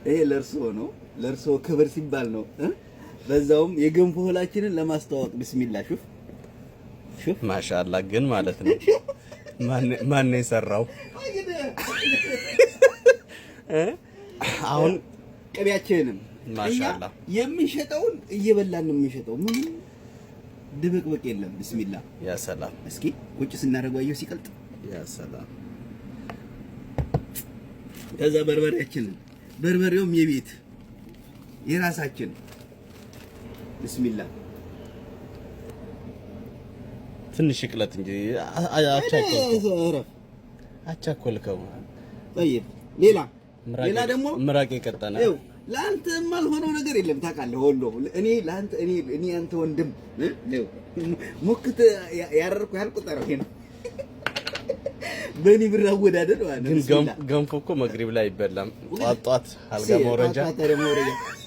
ይሄ ለርሶ ነው። ለርሶ ክብር ሲባል ነው። በዛውም የገንፎ እህላችንን ለማስተዋወቅ ቢስሚላ ሹፍ ማሻአላ ግን ማለት ነው ማን የሰራው አሁን ቅቤያችንን ማሻአላ የምንሸጠውን እየበላን ነው የምንሸጠው። ምን ድብቅብቅ የለም። ቢስሚላ ያ ሰላም። እስኪ ቁጭ ስናደርገው አየሁ ሲቀልጥ። ያ ሰላም። ከዛ በርበሬያችንን በርበሬውም የቤት የራሳችን ቢስሚላ ትንሽ ይቅለት እንጂ አቻኮልከው። طيب ሌላ ደግሞ ምራቅ የቀጠነ ለአንተ የማልሆነው ነገር የለም ታውቃለህ። ወሎ እኔ አንተ ወንድም ሞክት ያረርኩ ያልቁጠረው ይሄ ነው። በእኔ ብር አወዳደድ ማለት ግን ገንፎ እኮ መግሪብ ላይ አይበላም። ጧት አልጋ መውረጃ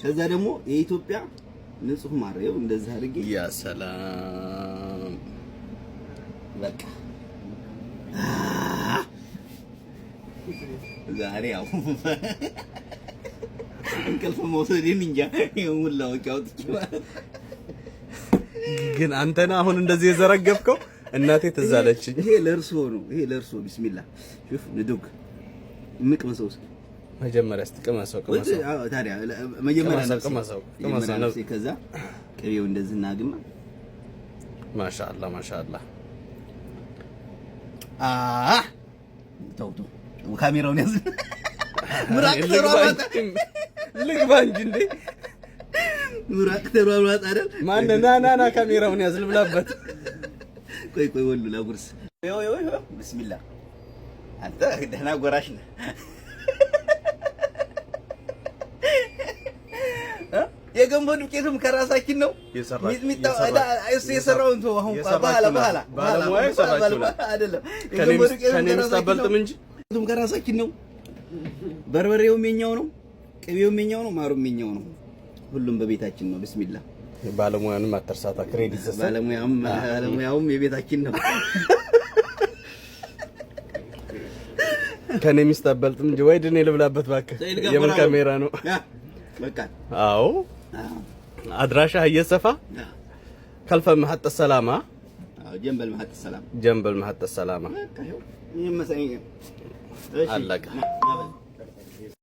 ከዛ ደግሞ የኢትዮጵያ ንጹህ ማር ነው። እንደዛ አድርጌ ያ ሰላም በቃ ዛሬ ያው እንቅልፍ መውሰዴን እንጃ የሙላው ጫውት ግን አንተና አሁን እንደዚህ የዘረገፍከው እናቴ ተዛለችኝ። ይሄ ለርሶ ነው። ይሄ ለርሶ ቢስሚላ ሹፍ ንዱግ እንቅመሰው እስኪ መጀመሪያ ስትቀመሰው ታዲያ መጀመሪያ ቀመሰው ከዛ ቅቤው እንደዚህ እናግማ። ማሻአላ ማሻአላ ተው ካሜራውን ያዝ። ምራቅ ልግባ እንጂ እንዴ ምራቅ ተሯሯጥ አይደል? ማን ና ካሜራውን ያዝ ልብላበት። ቆይ ወሉ ላጉርስ። ቢስሚላ አንተ ደህና ጎራሽ ነህ። የገንፎ ዱቄቱም ከራሳችን ነው የሰራውን ተው። አሁን በኋላ አይደለም የገንፎ ዱቄቱም ከራሳችን ነው። በርበሬውም የኛው ነው፣ ቅቤውም የኛው ነው፣ ማሩም የኛው ነው። ሁሉም በቤታችን ነው። ቢስሚላ ባለሙያንም አተርሳታ ክሬዲት ሰሰ ባለሙያውም የቤታችን ነው። ከኔ ሚስት አበልጥም እንጂ ወይ ድኔ ልብላበት እባክህ። የምን ካሜራ ነው? በቃ አዎ አድራሻ እየሰፋ ከልፈ መሐጠ ሰላማ ጀንበል መሐጠ ሰላማ አለቀ።